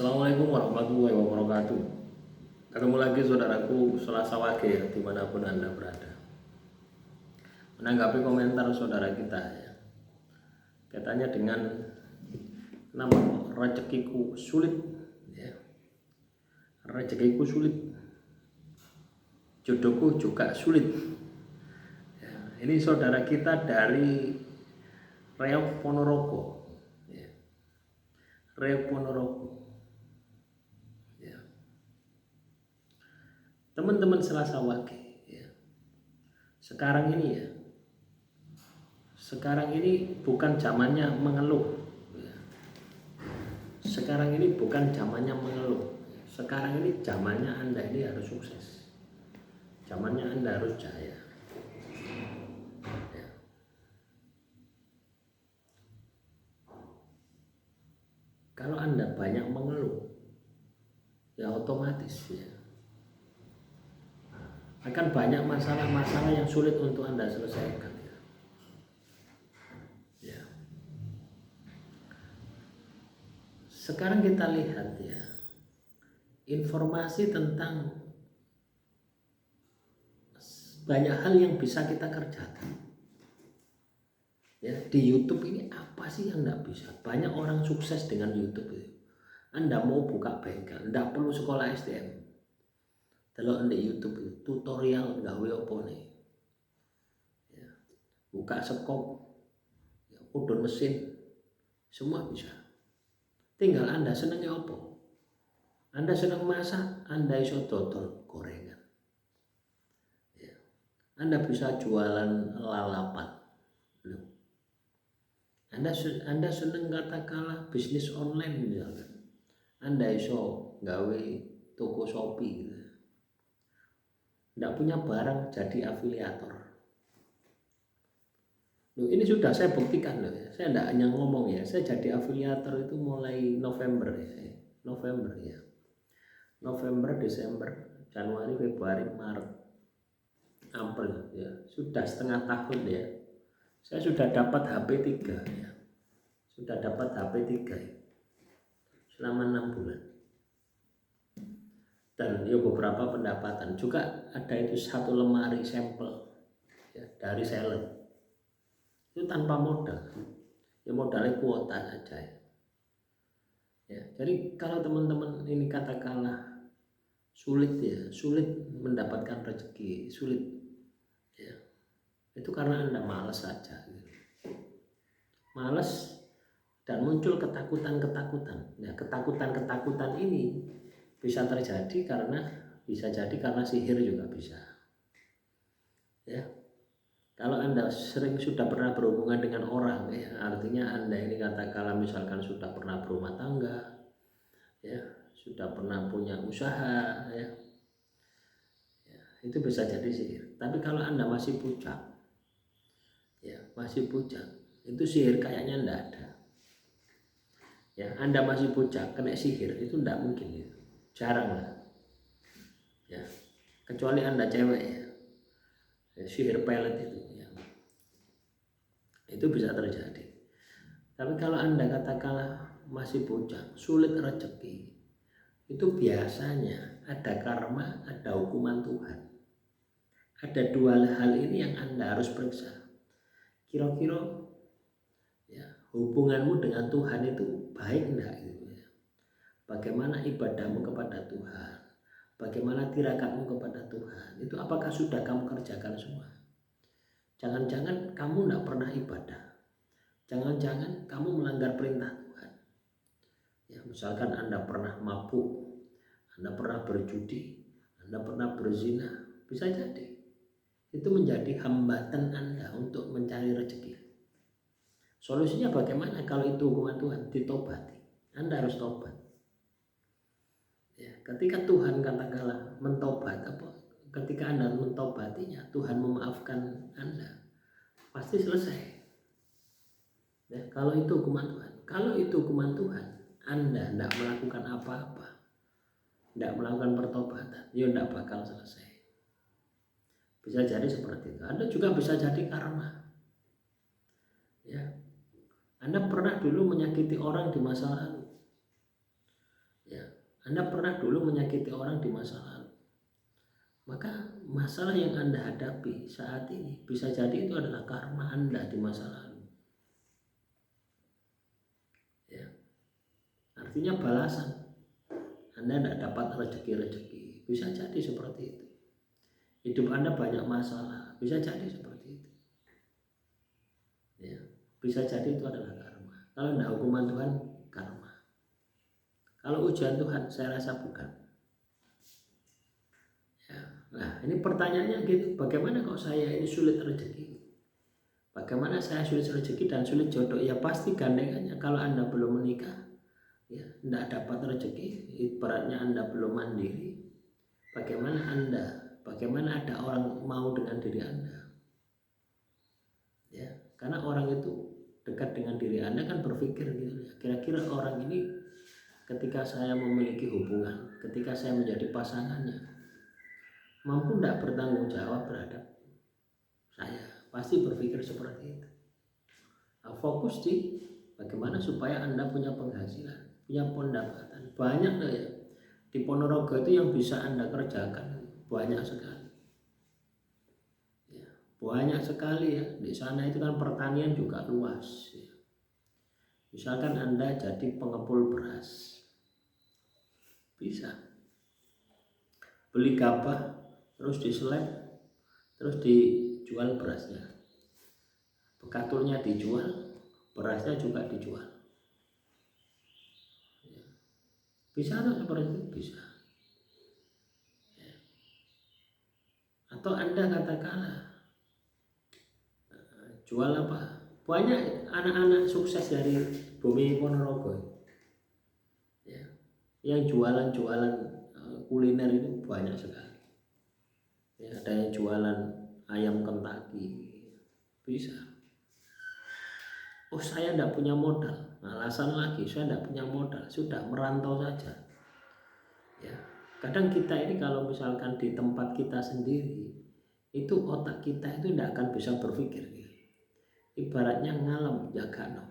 Assalamualaikum warahmatullahi wabarakatuh. Ketemu lagi saudaraku Selasa Wage ya, dimanapun Anda berada. Menanggapi komentar saudara kita ya, katanya dengan nama rezekiku sulit ya. Rezekiku sulit, jodohku juga sulit ya. Ini saudara kita dari Riau Ponorogo ya. Riau Ponorogo ya. Teman-teman Selasa Wage ya. Sekarang ini bukan zamannya mengeluh ya. Sekarang ini bukan zamannya mengeluh. Sekarang ini zamannya Anda ini harus sukses. Zamannya Anda harus jaya ya. Kalau Anda banyak mengeluh, ya otomatis ya akan banyak masalah-masalah yang sulit untuk Anda selesaikan ya. Ya. Sekarang kita lihat ya, informasi tentang banyak hal yang bisa kita kerjakan ya. Di YouTube ini apa sih yang tidak bisa? Banyak orang sukses dengan YouTube itu. Anda mau buka bengkel, tidak perlu sekolah STM. Kalau di YouTube itu tutorial gawe apa nih ya, buka sekop ya, udun mesin, semua bisa. Tinggal Anda senengnya apa. Anda senang masak, Anda iso dodol gorengan ya. Anda bisa jualan lalapan. Anda senang katakanlah bisnis online misalkan, Anda iso gawe toko Shopee gitu. Tidak punya barang jadi afiliator. Loh, ini sudah saya buktikan loh ya. Saya tidak hanya ngomong ya. Saya jadi afiliator itu mulai November ya. November ya. November, Desember, Januari, Februari, Maret, April ya. Sudah setengah tahun ya. Saya sudah dapat HP 3 ya. Sudah dapat HP 3 ya. Selama 6 bulan. Dan ya beberapa pendapatan juga ada itu satu lemari sampel ya, dari seller itu tanpa modal ya, modalnya kuota saja ya. Jadi kalau teman-teman ini katakanlah sulit mendapatkan rezeki, sulit ya, itu karena Anda malas saja gitu. Malas dan muncul ketakutan ya. Ketakutan ini bisa terjadi karena sihir juga bisa ya. Kalau Anda sudah pernah berhubungan dengan orang ya, artinya Anda ini katakanlah misalkan sudah pernah berumah tangga ya, sudah pernah punya usaha ya, itu bisa jadi sihir. Tapi kalau Anda masih bujang ya, itu sihir kayaknya enggak ada ya. Anda masih bujang kena sihir itu enggak mungkin gitu. Jarang lah ya, kecuali Anda cewek ya, sihir pelet itu ya, itu bisa terjadi. Tapi kalau Anda katakanlah masih bujang, sulit rezeki, itu biasanya ada karma, ada hukuman Tuhan. Ada dua hal ini yang Anda harus periksa. Kira-kira ya, hubunganmu dengan Tuhan itu baik enggak gitu ya. Bagaimana ibadahmu kepada Tuhan? Bagaimana tirakatmu kepada Tuhan? Itu apakah sudah kamu kerjakan semua? Jangan-jangan kamu tidak pernah ibadah. Jangan-jangan kamu melanggar perintah Tuhan. Ya, misalkan Anda pernah mabuk, Anda pernah berjudi, Anda pernah berzina, bisa jadi itu menjadi hambatan Anda untuk mencari rezeki. Solusinya bagaimana kalau itu hukuman Tuhan? Ditobati. Anda harus tobat. Ya, ketika Tuhan katakanlah ketika Anda mentobatinya, Tuhan memaafkan Anda, pasti selesai. Ya, kalau itu hukuman Tuhan. Kalau itu hukuman Tuhan, Anda tidak melakukan apa-apa, tidak melakukan pertobatan, ya tidak bakal selesai. Bisa jadi seperti itu. Anda juga bisa jadi karma. Ya, Anda pernah dulu menyakiti orang di masa lalu. Ya, Anda pernah dulu menyakiti orang di masa lalu, maka masalah yang Anda hadapi saat ini bisa jadi itu adalah karma Anda di masa lalu. Ya. Artinya balasan. Anda tidak dapat rezeki-rezeki, bisa jadi seperti itu. Hidup Anda banyak masalah, bisa jadi seperti itu. Ya. Bisa jadi itu adalah karma. Kalau tidak hukuman Tuhan, karma. Kalau ujian Tuhan, saya rasa bukan. Ya. Nah, ini pertanyaannya gitu, bagaimana kok saya ini sulit rezeki? Bagaimana saya sulit rezeki dan sulit jodoh? Ya pasti gandengannya kalau Anda belum menikah, ya tidak dapat rezeki, ibaratnya Anda belum mandiri. Bagaimana ada orang mau dengan diri Anda? Ya, karena orang itu dekat dengan diri Anda kan berpikir gitu ya. Kira-kira orang ini ketika saya memiliki hubungan, ketika saya menjadi pasangannya, mampu tidak bertanggung jawab terhadap saya? Pasti berpikir seperti itu. Nah, fokus di bagaimana supaya Anda punya penghasilan, punya pendapatan. Banyak loh ya di Ponorogo itu yang bisa Anda kerjakan, banyak sekali. Ya, banyak sekali ya. Di sana itu kan pertanian juga luas. Ya. Misalkan Anda jadi pengepul beras, bisa beli gabah terus diseleb, terus dijual berasnya, bekatulnya dijual, berasnya juga dijual. Ya. Bisa atau seperti itu? Bisa. Ya. Atau Anda katakanlah jual apa? Banyak anak-anak sukses dari Bumi Ponorogo ya, yang jualan kuliner itu banyak sekali ya. Ada yang jualan ayam Kentucky, bisa. Oh saya tidak punya modal, alasan lagi saya tidak punya modal, sudah merantau saja ya. Kadang kita ini kalau misalkan di tempat kita sendiri, itu otak kita itu tidak akan bisa berpikir gitu. Ibaratnya ngalem jaga no.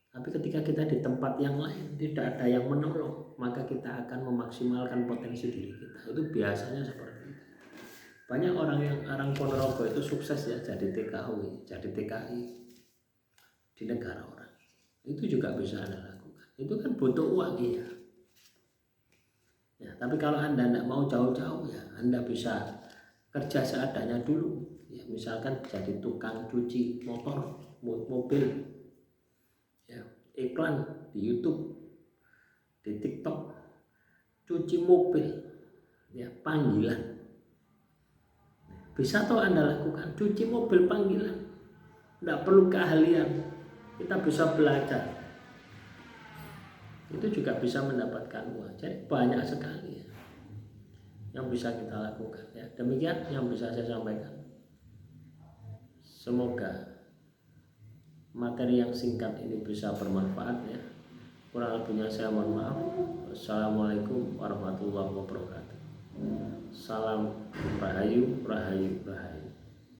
Tapi ketika kita di tempat yang lain, tidak ada yang menolong, maka kita akan memaksimalkan potensi diri kita. Itu biasanya seperti itu. Banyak orang Ponorogo itu sukses ya jadi TKW, jadi TKI di negara orang. Itu juga bisa Anda lakukan. Itu kan butuh uang iya. Ya, tapi kalau Anda tidak mau jauh-jauh ya, Anda bisa kerja seadanya dulu. Ya, misalkan jadi tukang cuci motor, mobil. Ya, iklan di YouTube, di TikTok, cuci mobil, ya panggilan. Bisa tuh Anda lakukan, cuci mobil panggilan, tidak perlu keahlian, kita bisa belajar. Itu juga bisa mendapatkan uang. Jadi banyak sekali ya yang bisa kita lakukan. Ya, demikian yang bisa saya sampaikan. Semoga materi yang singkat ini bisa bermanfaat ya. Kurang lebihnya saya mohon maaf. Wassalamualaikum warahmatullahi wabarakatuh. Salam rahayu, rahayu, rahayu.